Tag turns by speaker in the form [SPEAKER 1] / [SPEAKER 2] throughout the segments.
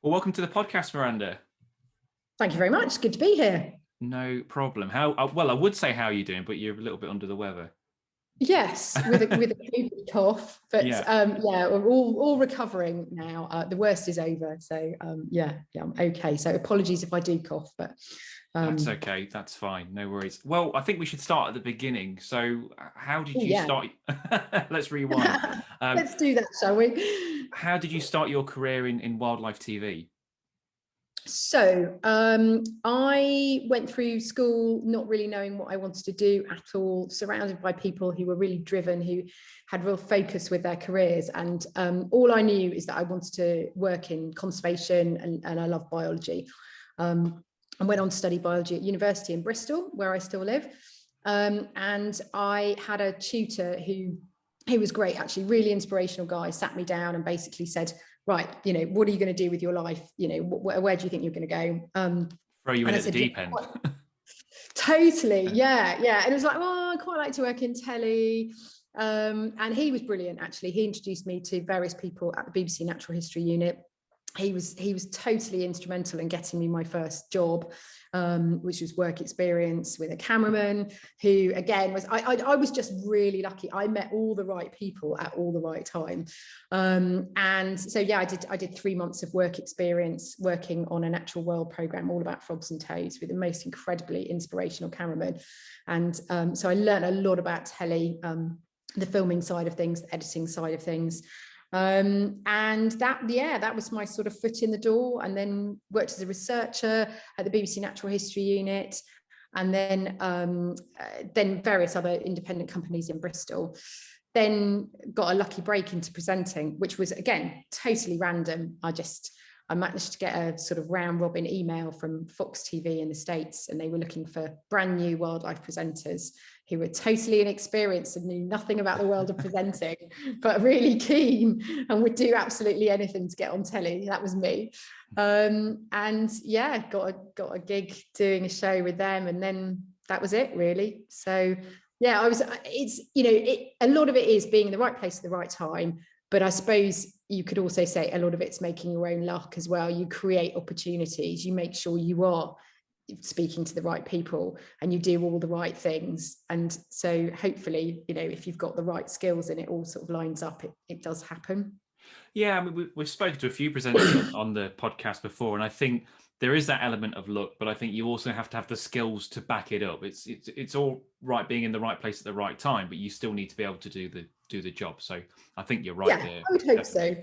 [SPEAKER 1] Well, welcome to the podcast, Miranda.
[SPEAKER 2] Thank you very much. Good to be here.
[SPEAKER 1] No problem. Well, I would say how are you doing, but you're a little bit under the weather.
[SPEAKER 2] Yes, with a COVID cough, but we're all recovering now. The worst is over, so I'm okay. So apologies if I do cough, but
[SPEAKER 1] that's okay. That's fine. No worries. Well, I think we should start at the beginning. So, how did you start? Let's rewind.
[SPEAKER 2] Let's do that, shall we?
[SPEAKER 1] How did you start your career in wildlife TV?
[SPEAKER 2] So I went through school not really knowing what I wanted to do at all, surrounded by people who were really driven, who had real focus with their careers. And all I knew is that I wanted to work in conservation and I love biology. I went on to study biology at university in Bristol, where I still live. And I had a tutor who was great, actually, really inspirational guy, sat me down and basically said, right, what are you going to do with your life? Where do you think you're going to go?
[SPEAKER 1] Throw you in at the deep end.
[SPEAKER 2] Totally. Yeah. And it was like, I quite like to work in telly. And he was brilliant, actually. He introduced me to various people at the BBC Natural History Unit. He was totally instrumental in getting me my first job, which was work experience with a cameraman who, again, was I was just really lucky. I met all the right people at all the right time. And so, I did 3 months of work experience working on a natural world program all about frogs and toads with the most incredibly inspirational cameraman. And so I learned a lot about telly, the filming side of things, the editing side of things. And that was my sort of foot in the door, and then worked as a researcher at the BBC Natural History Unit, and then various other independent companies in Bristol. Then got a lucky break into presenting, which was, again, totally random. I managed to get a sort of round robin email from Fox TV in the States, and they were looking for brand new wildlife presenters who were totally inexperienced and knew nothing about the world of presenting, but really keen and would do absolutely anything to get on telly. That was me. Got a gig doing a show with them, and then that was it, really. So a lot of it is being in the right place at the right time. But I suppose you could also say a lot of it's making your own luck as well. You create opportunities, you make sure you are speaking to the right people and you do all the right things. And so hopefully, if you've got the right skills and it all sort of lines up, it does happen.
[SPEAKER 1] Yeah, I mean, we've spoken to a few presenters on the podcast before, and I think there is that element of luck, but I think you also have to have the skills to back it up. It's all right being in the right place at the right time, but you still need to be able to do the job. So I think you're right there.
[SPEAKER 2] I would hope so.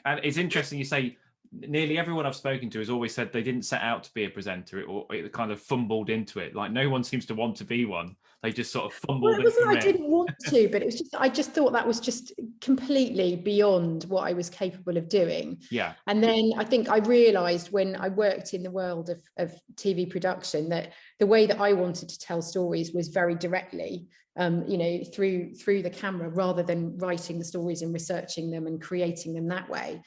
[SPEAKER 1] And it's interesting you say nearly everyone I've spoken to has always said they didn't set out to be a presenter, or it kind of fumbled into it. Like, no one seems to want to be one. They just sort of fumbled.
[SPEAKER 2] Well, it wasn't I didn't want to, but it was just, I just thought that was just completely beyond what I was capable of doing.
[SPEAKER 1] Yeah.
[SPEAKER 2] And then I think I realized when I worked in the world of TV production that the way that I wanted to tell stories was very directly, through the camera, rather than writing the stories and researching them and creating them that way.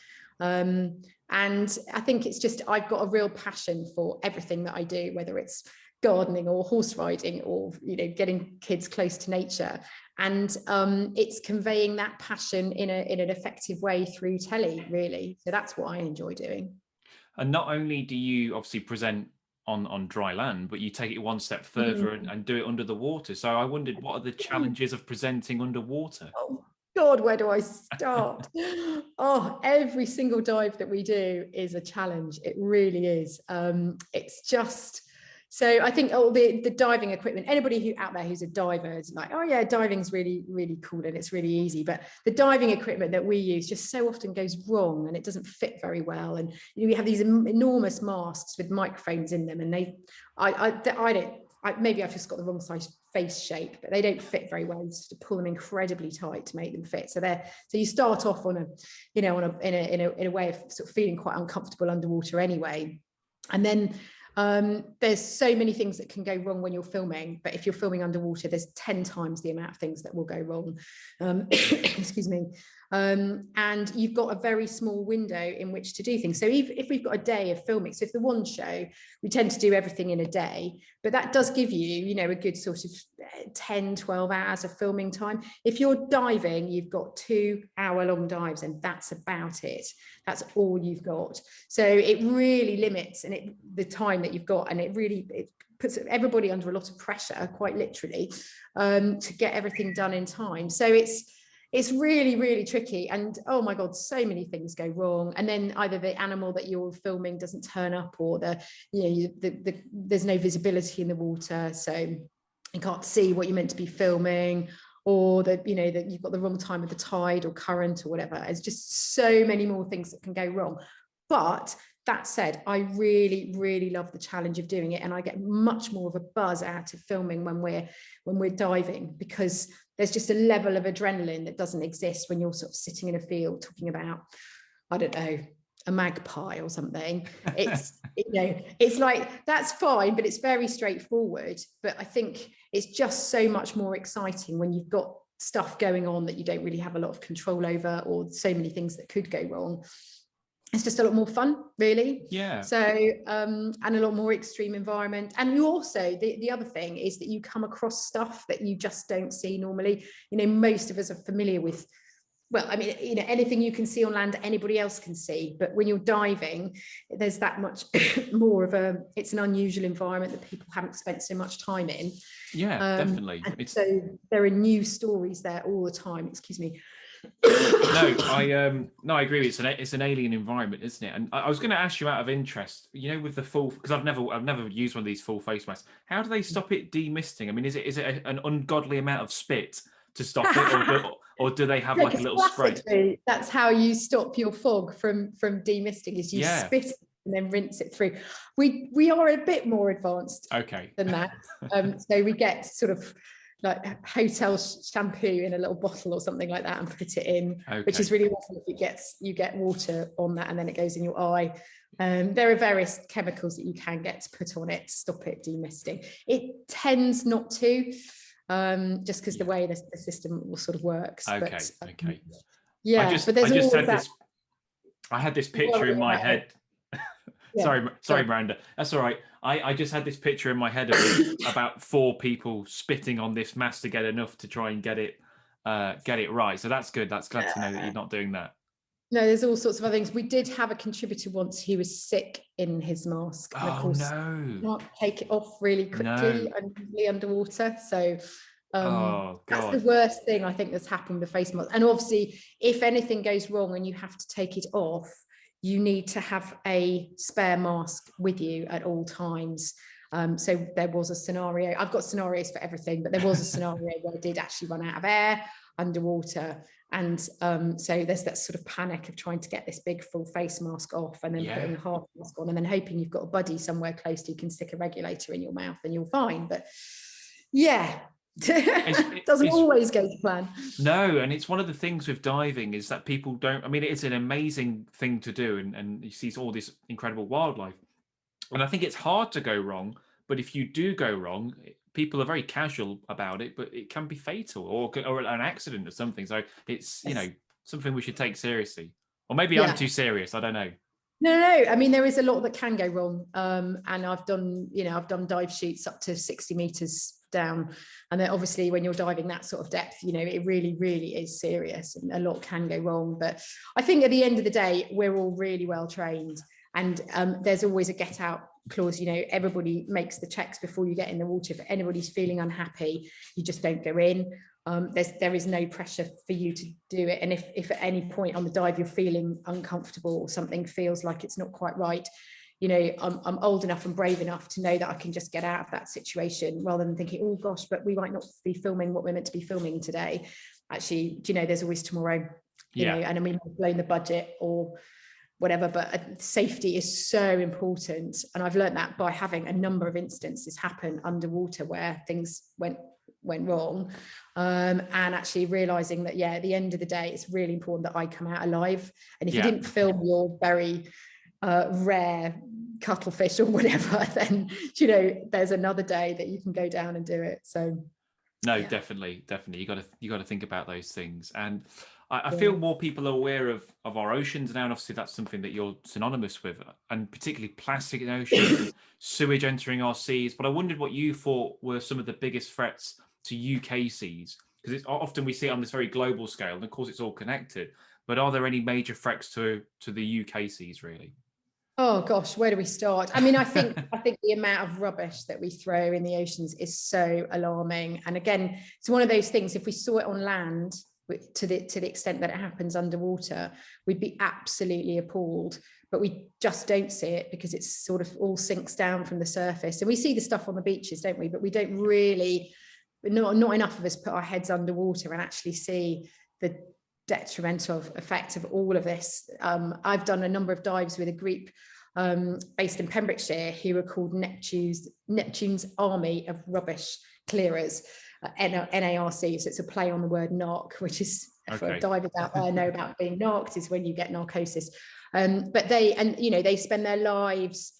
[SPEAKER 2] And I think it's just, I've got a real passion for everything that I do, whether it's gardening or horse riding or, getting kids close to nature. And it's conveying that passion in an effective way through telly, really. So that's what I enjoy doing.
[SPEAKER 1] And not only do you obviously present on dry land, but you take it one step further and do it under the water. So I wondered, what are the challenges of presenting underwater?
[SPEAKER 2] Oh God, where do I start? Every single dive that we do is a challenge. It really is. It's just, so I think the diving equipment, anybody who out there who's a diver is like, oh yeah, diving's really, really cool and it's really easy. But the diving equipment that we use just so often goes wrong and it doesn't fit very well. And we have these enormous masks with microphones in them, and maybe I've just got the wrong size face shape, but they don't fit very well. You just have to pull them incredibly tight to make them fit. So you start off in a way of sort of feeling quite uncomfortable underwater anyway. And then There's so many things that can go wrong when you're filming, but if you're filming underwater, there's 10 times the amount of things that will go wrong. Excuse me. And you've got a very small window in which to do things. So if we've got a day of filming, so if the one show, we tend to do everything in a day, but that does give you, you know, a good sort of 10, 12 hours of filming time. If you're diving, you've got 2-hour-long dives, and that's about it. That's all you've got. So it really limits the time that you've got, and it puts everybody under a lot of pressure, quite literally, to get everything done in time. So it's really, really tricky. And oh my God, so many things go wrong. And then either the animal that you're filming doesn't turn up, or there's no visibility in the water, so you can't see what you're meant to be filming, or that you've got the wrong time of the tide or current or whatever. It's just so many more things that can go wrong. But that said, I really, really love the challenge of doing it, and I get much more of a buzz out of filming when we're diving, because there's just a level of adrenaline that doesn't exist when you're sort of sitting in a field talking about, I don't know, a magpie or something. It's it's like, that's fine, but it's very straightforward. But I think it's just so much more exciting when you've got stuff going on that you don't really have a lot of control over, or so many things that could go wrong. It's just a lot more fun, really.
[SPEAKER 1] Yeah.
[SPEAKER 2] So, and a lot more extreme environment. And you also, the other thing is that you come across stuff that you just don't see normally. Most of us are familiar with, well, I mean, anything you can see on land, anybody else can see. But when you're diving, there's that much more of it's an unusual environment that people haven't spent so much time in.
[SPEAKER 1] Yeah, definitely.
[SPEAKER 2] So there are new stories there all the time. Excuse me.
[SPEAKER 1] No, I agree. It's an alien environment, isn't it? And I was going to ask you, out of interest, with the full, because I've never used one of these full face masks. How do they stop it demisting? I mean, is it an ungodly amount of spit to stop it, or do they have like a little spray?
[SPEAKER 2] That's how you stop your fog from demisting, is you spit it and then rinse it through. We are a bit more advanced than that. So we get sort of like hotel shampoo in a little bottle or something like that and put it in, which is really awful if you get water on that and then it goes in your eye. There are various chemicals that you can get to put on it to stop it demisting. It tends not to, just because the way the system will sort of works. Yeah, but there's
[SPEAKER 1] I had this picture in my head. Yeah. Sorry, Miranda. That's all right. I just had this picture in my head of about 4 people spitting on this mask to get enough to try and get it right. So that's good. That's glad to know that you're not doing that.
[SPEAKER 2] No, there's all sorts of other things. We did have a contributor once who was sick in his mask. And of course, you can't take it off really quickly underwater. So that's the worst thing I think that's happened with the face mask. And obviously, if anything goes wrong and you have to take it off, you need to have a spare mask with you at all times. So there was a scenario, I've got scenarios for everything, but there was a scenario where I did actually run out of air underwater. And so there's that sort of panic of trying to get this big full face mask off and then putting a half mask on and then hoping you've got a buddy somewhere close to you can stick a regulator in your mouth and you're fine. But it doesn't always go to plan.
[SPEAKER 1] No, and it's one of the things with diving is that people don't, I mean, it's an amazing thing to do, and you see all this incredible wildlife, and I think it's hard to go wrong, but if you do go wrong, people are very casual about it, but it can be fatal or an accident or something. So it's something we should take seriously, or maybe I'm too serious, I don't know.
[SPEAKER 2] No, I mean, there is a lot that can go wrong, and I've done dive shoots up to 60 meters down, and then obviously when you're diving that sort of depth, it really, really is serious and a lot can go wrong. But I think at the end of the day, we're all really well trained, and there's always a get out clause. Everybody makes the checks before you get in the water. If anybody's feeling unhappy, you just don't go in. There is no pressure for you to do it, and if at any point on the dive you're feeling uncomfortable or something feels like it's not quite right, I'm old enough and brave enough to know that I can just get out of that situation rather than thinking, oh gosh, but we might not be filming what we're meant to be filming today. Actually, there's always tomorrow, and we might have blown the budget or whatever, but safety is so important. And I've learned that by having a number of instances happen underwater where things went wrong, and actually realizing that at the end of the day it's really important that I come out alive. And if you didn't film your very rare cuttlefish or whatever, then you know there's another day that you can go down and do it. So
[SPEAKER 1] no,
[SPEAKER 2] yeah.
[SPEAKER 1] definitely you got to think about those things. And I feel more people are aware of our oceans now, and obviously that's something that you're synonymous with, and particularly plastic in oceans, sewage entering our seas. But I wondered what you thought were some of the biggest threats to UKCs, because it's often we see it on this very global scale, and of course it's all connected. But are there any major threats to the UKCs really?
[SPEAKER 2] Oh gosh, where do we start? I mean, I think the amount of rubbish that we throw in the oceans is so alarming. And again, it's one of those things, if we saw it on land to the extent that it happens underwater, we'd be absolutely appalled. But we just don't see it because it's sort of all sinks down from the surface. And we see the stuff on the beaches, don't we? But we don't really, not enough of us put our heads underwater and actually see the detrimental effect of all of this. I've done a number of dives with a group based in Pembrokeshire who are called Neptune's Army of Rubbish Clearers, NARC. So it's a play on the word narc, which is, for divers out there know about being narked, is when you get narcosis. But they spend their lives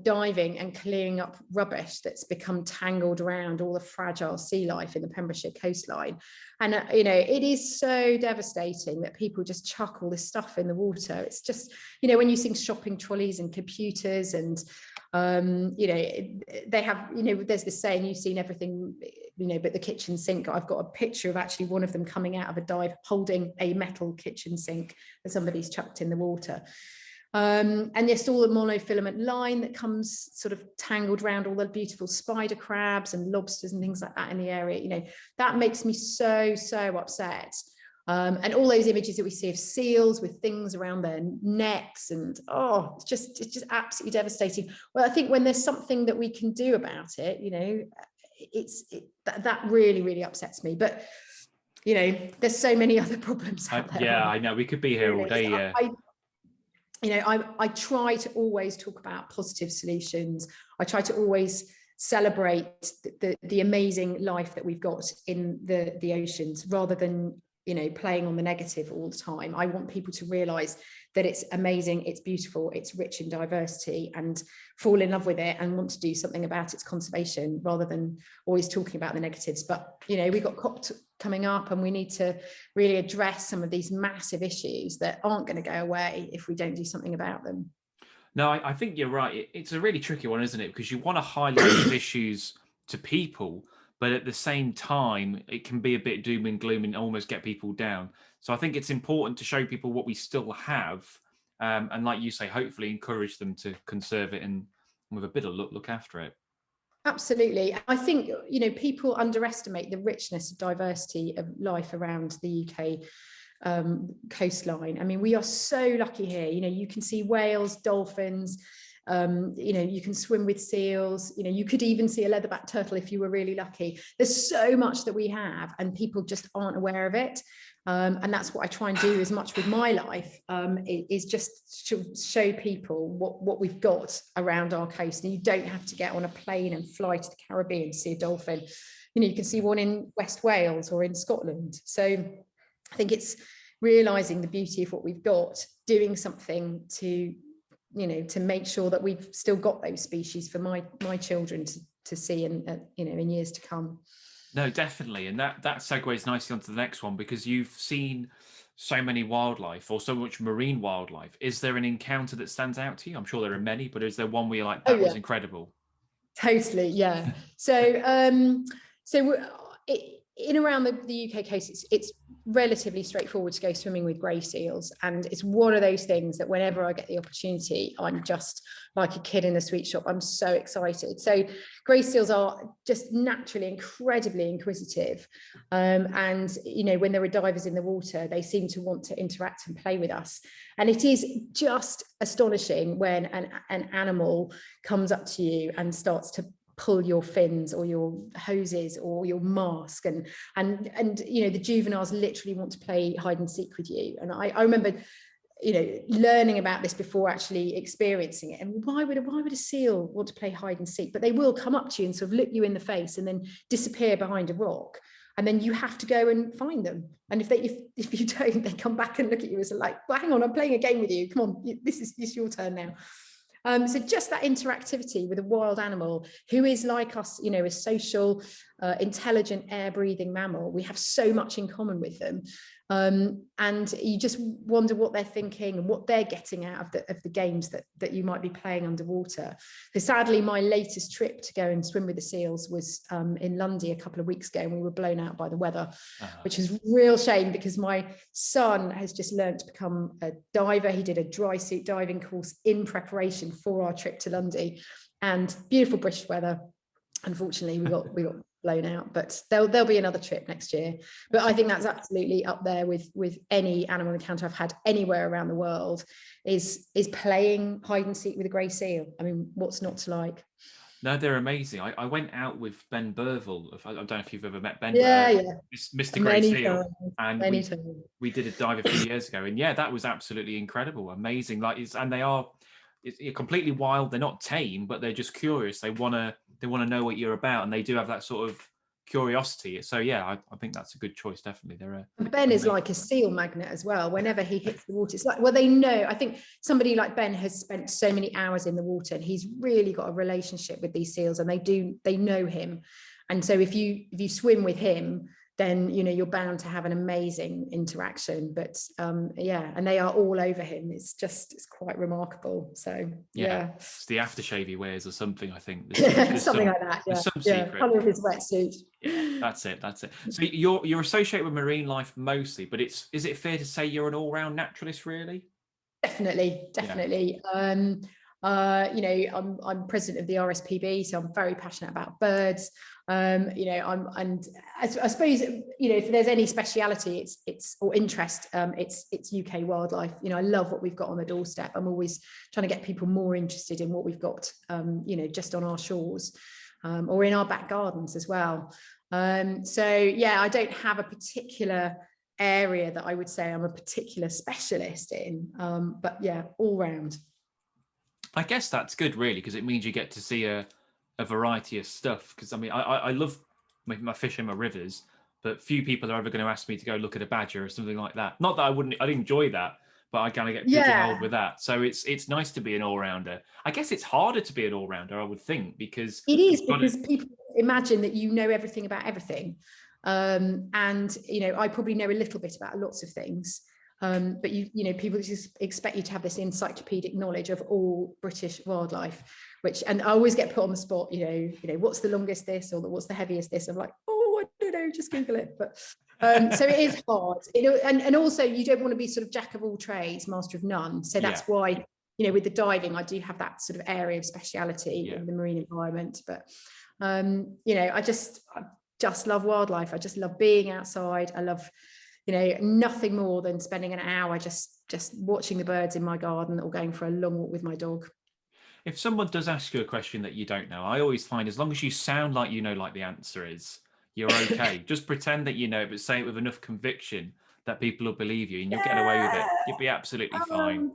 [SPEAKER 2] diving and clearing up rubbish that's become tangled around all the fragile sea life in the Pembrokeshire coastline. And it is so devastating that people just chuck all this stuff in the water. It's just, when you see shopping trolleys and computers and they have, there's this saying, you've seen everything, but the kitchen sink. I've got a picture of actually one of them coming out of a dive holding a metal kitchen sink that somebody's chucked in the water. And there's all the monofilament line that comes sort of tangled around all the beautiful spider crabs and lobsters and things like that in the area. That makes me so upset. And all those images that we see of seals with things around their necks, and it's just absolutely devastating. Well, I think when there's something that we can do about it, that really upsets me. But there's so many other problems out there.
[SPEAKER 1] Yeah, I know, we could be here all day. Yeah.
[SPEAKER 2] I try to always talk about positive solutions. I try to always celebrate the amazing life that we've got in the oceans, rather than playing on the negative all the time. I want people to realize that it's amazing, it's beautiful, it's rich in diversity, and fall in love with it and want to do something about its conservation, rather than always talking about the negatives. But we've got COP coming up, and we need to really address some of these massive issues that aren't going to go away if we don't do something about them.
[SPEAKER 1] No, I think you're right. It's a really tricky one, isn't it? Because you want to highlight these issues to people, but at the same time, it can be a bit doom and gloom and almost get people down. So I think it's important to show people what we still have, and like you say, hopefully encourage them to conserve it and with a bit of look after it.
[SPEAKER 2] Absolutely. I think, people underestimate the richness of diversity of life around the UK coastline. I mean, we are so lucky here. You can see whales, dolphins, you can swim with seals, you could even see a leatherback turtle if you were really lucky. There's so much that we have, and people just aren't aware of it. And that's what I try and do as much with my life, is just to show people what we've got around our coast. And you don't have to get on a plane and fly to the Caribbean to see a dolphin. You can see one in West Wales or in Scotland. So I think it's realizing the beauty of what we've got, doing something to make sure that we've still got those species for my children to see in years to come.
[SPEAKER 1] No, definitely. And that segues nicely onto the next one, because you've seen so many wildlife, or so much marine wildlife. Is there an encounter that stands out to you? I'm sure there are many, but is there one where you're like, that was incredible?
[SPEAKER 2] Totally, yeah. So in around the UK coast, it's relatively straightforward to go swimming with grey seals, and it's one of those things that whenever I get the opportunity, I'm just like a kid in a sweet shop. I'm so excited. So grey seals are just naturally incredibly inquisitive, and when there are divers in the water, they seem to want to interact and play with us. And it is just astonishing when an animal comes up to you and starts to pull your fins or your hoses or your mask, and the juveniles literally want to play hide and seek with you. And I remember learning about this before actually experiencing it. And why would a seal want to play hide and seek? But they will come up to you and sort of look you in the face and then disappear behind a rock, and then you have to go and find them. And if you don't, they come back and look at you as like, well, hang on, I'm playing a game with you, come on, this is your turn now. So just that interactivity with a wild animal who is like us, you know, a social, intelligent, air-breathing mammal. We have so much in common with them. And you just wonder what they're thinking and what they're getting out of the games that you might be playing underwater. So sadly, my latest trip to go and swim with the seals was in Lundy a couple of weeks ago, and we were blown out by the weather, which is a real shame because my son has just learned to become a diver. He did a dry suit diving course in preparation for our trip to Lundy, and beautiful British weather. Unfortunately, we got blown out, but there'll be another trip next year. But I think that's absolutely up there with any animal encounter I've had anywhere around the world, is playing hide and seek with a grey seal. I mean, what's not to like?
[SPEAKER 1] No, they're amazing. I went out with Ben Burville. I don't know if you've ever met Ben.
[SPEAKER 2] Yeah.
[SPEAKER 1] Mr. Grey Seal.
[SPEAKER 2] And
[SPEAKER 1] we did a dive a few years ago, and yeah, that was absolutely incredible, amazing. And they are completely wild. They're not tame, but they're just curious. They want to know what you're about, and they do have that sort of curiosity. So yeah, I think that's a good choice. Definitely,
[SPEAKER 2] Ben is like a seal magnet as well. Whenever he hits the water, it's like, well, they know. I think somebody like Ben has spent so many hours in the water, and he's really got a relationship with these seals, and they know him. And so if you swim with him, then you know you're bound to have an amazing interaction. But yeah, and they are all over him. It's quite remarkable. So yeah.
[SPEAKER 1] It's the aftershave he wears or something, I think.
[SPEAKER 2] Something like that. Yeah,
[SPEAKER 1] some secret.
[SPEAKER 2] Colour of his wetsuit.
[SPEAKER 1] Yeah, that's it. So you're associated with marine life mostly, but is it fair to say you're an all-round naturalist, really?
[SPEAKER 2] Definitely. You know, I'm president of the RSPB, so I'm very passionate about birds. You know, I suppose, you know, if there's any speciality, it's or interest, it's UK wildlife. You know, I love what we've got on the doorstep. I'm always trying to get people more interested in what we've got, you know, just on our shores, or in our back gardens as well. So yeah, I don't have a particular area that I would say I'm a particular specialist in, but yeah, all round.
[SPEAKER 1] I guess that's good, really, because it means you get to see a variety of stuff. Because I mean, I love my fish in my rivers, but few people are ever going to ask me to go look at a badger or something like that. Not that I'd enjoy that, but I kind of get pigeonholed with that. So it's nice to be an all-rounder. I guess it's harder to be an all-rounder, I would think, because
[SPEAKER 2] it is, because people imagine that you know everything about everything. And you know, I probably know a little bit about lots of things. But you know, people just expect you to have this encyclopedic knowledge of all British wildlife, and I always get put on the spot. You know, what's the longest this, or what's the heaviest this? I'm like, oh, I don't know, just Google it. But so it is hard. And also you don't want to be sort of jack of all trades, master of none. So that's why, you know, with the diving, I do have that sort of area of speciality in the marine environment. But you know, I just love wildlife. I just love being outside. I love, you know, nothing more than spending an hour just watching the birds in my garden or going for a long walk with my dog.
[SPEAKER 1] If someone does ask you a question that you don't know, I always find as long as you sound like you know, like the answer is, you're okay. Just pretend that you know, but say it with enough conviction that people will believe you, and you'll get away with it. You'll be absolutely fine.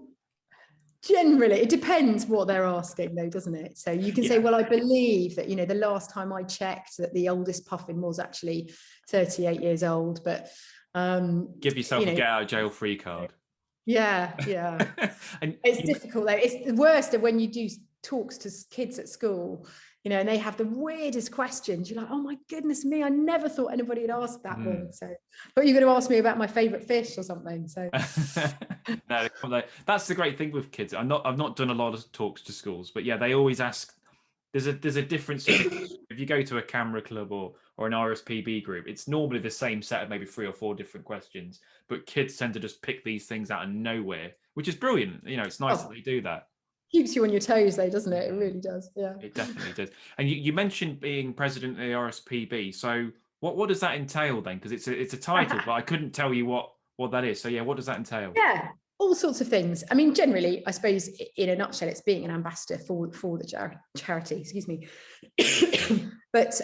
[SPEAKER 2] Generally, it depends what they're asking, though, doesn't it? So you can say, well, I believe that, you know, the last time I checked that the oldest puffin was actually 38 years old, but
[SPEAKER 1] give yourself a get out of jail free card.
[SPEAKER 2] Yeah. And it's difficult though. It's the worst of when you do talks to kids at school, you know, and they have the weirdest questions. You're like, oh my goodness me, I never thought anybody had asked that one. So but you're going to ask me about my favorite fish or something. So
[SPEAKER 1] no, that's the great thing with kids. I've not done a lot of talks to schools, but yeah, they always ask. There's a difference if you go to a camera club or an RSPB group. It's normally the same set of maybe 3 or 4 different questions, but kids tend to just pick these things out of nowhere, which is brilliant. You know, it's nice that they do that.
[SPEAKER 2] Keeps you on your toes, though, doesn't it? It really does. Yeah,
[SPEAKER 1] it definitely does. And you mentioned being president of the RSPB. So what does that entail then? Because it's a title, but I couldn't tell you what that is. So yeah, what does that entail?
[SPEAKER 2] Yeah. All sorts of things. I mean, generally, I suppose in a nutshell, it's being an ambassador for the charity, excuse me. But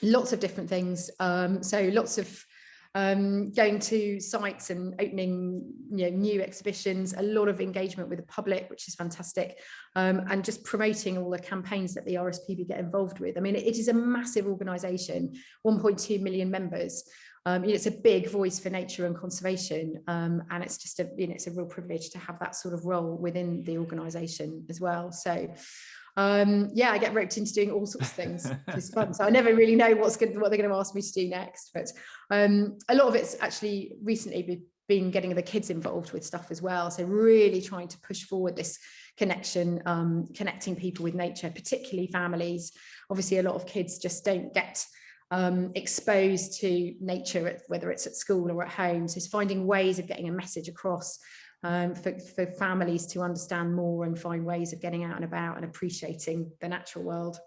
[SPEAKER 2] lots of different things. So lots of going to sites and opening, you know, new exhibitions, a lot of engagement with the public, which is fantastic, and just promoting all the campaigns that the RSPB get involved with. I mean, it is a massive organisation, 1.2 million members. It's a big voice for nature and conservation, and it's just it's a real privilege to have that sort of role within the organisation as well. So I get roped into doing all sorts of things. It's fun. So I never really know what they're going to ask me to do next. But a lot of it's actually recently been getting the kids involved with stuff as well. So really trying to push forward this connection, connecting people with nature, particularly families. Obviously, a lot of kids just don't get exposed to nature, whether it's at school or at home. So it's finding ways of getting a message across for families to understand more and find ways of getting out and about and appreciating the natural world.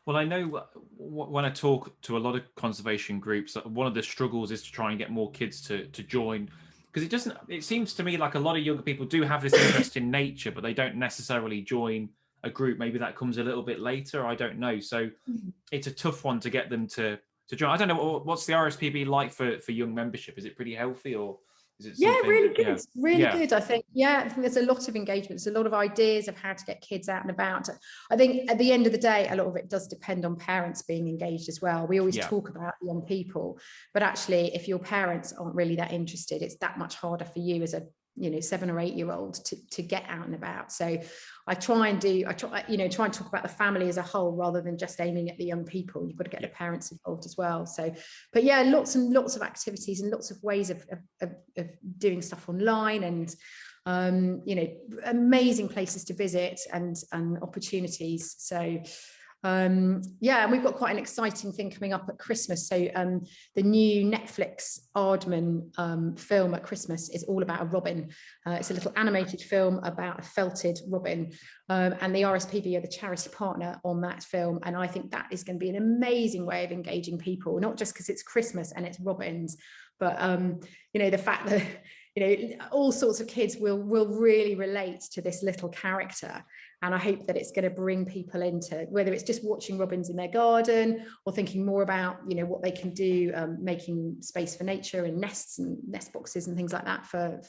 [SPEAKER 1] Well, I know when I talk to a lot of conservation groups, one of the struggles is to try and get more kids to join, because it seems to me like a lot of younger people do have this interest in nature, but they don't necessarily join a group. Maybe that comes a little bit later, I don't know. So it's a tough one to get them to join. I don't know, what's the RSPB like for young membership? Is it pretty healthy, or is it something?
[SPEAKER 2] Really good. Really good. I think there's a lot of engagement. There's a lot of ideas of how to get kids out and about. I think at the end of the day, a lot of it does depend on parents being engaged as well. We always talk about young people, but actually, if your parents aren't really that interested, it's that much harder for you as a 7 or 8 year old to get out and about. So I try and talk about the family as a whole rather than just aiming at the young people. You've got to get the parents involved as well. So, but lots and lots of activities and lots of ways of doing stuff online, and amazing places to visit and opportunities. So and we've got quite an exciting thing coming up at Christmas. So the new Netflix Aardman film at Christmas is all about a robin. It's a little animated film about a felted robin, and the RSPB are the charity partner on that film. And I think that is going to be an amazing way of engaging people, not just because it's Christmas and it's robins, but the fact that all sorts of kids will really relate to this little character. And I hope that it's going to bring people into, whether it's just watching robins in their garden or thinking more about, what they can do, making space for nature and nests and nest boxes and things like that for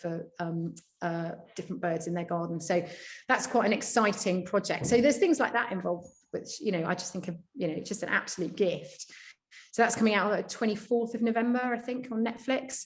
[SPEAKER 2] different birds in their garden. So that's quite an exciting project. So there's things like that involved, which, I just think of, it's just an absolute gift. So that's coming out on the 24th of November, I think, on Netflix.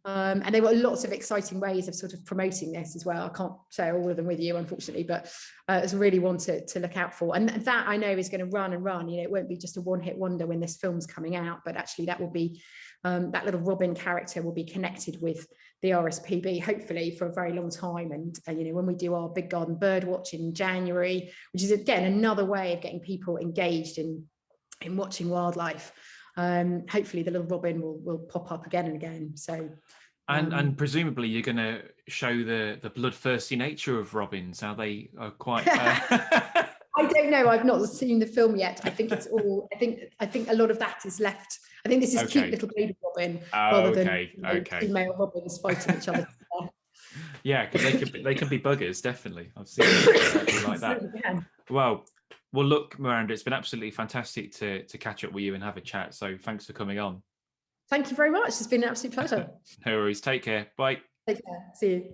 [SPEAKER 2] And there were lots of exciting ways of sort of promoting this as well. I can't share all of them with you, unfortunately, but it's really one to look out for. And that I know is going to run and run. It won't be just a one-hit wonder when this film's coming out, but actually that will be, that little robin character will be connected with the RSPB, hopefully, for a very long time. And when we do our Big Garden Bird Watch in January, which is, again, another way of getting people engaged in watching wildlife, hopefully the little robin will pop up again and again. So
[SPEAKER 1] and presumably you're going to show the bloodthirsty nature of robins, how they are quite I
[SPEAKER 2] don't know, I've not seen the film yet. I think it's all I think a lot of that is left. I think this is cute little baby robin rather than two male robins fighting each other.
[SPEAKER 1] Because they can be buggers, definitely. I've seen something like that. Well, look, Miranda, it's been absolutely fantastic to catch up with you and have a chat. So thanks for coming on.
[SPEAKER 2] Thank you very much. It's been an absolute pleasure.
[SPEAKER 1] No worries. Take care. Bye.
[SPEAKER 2] Take care. See you.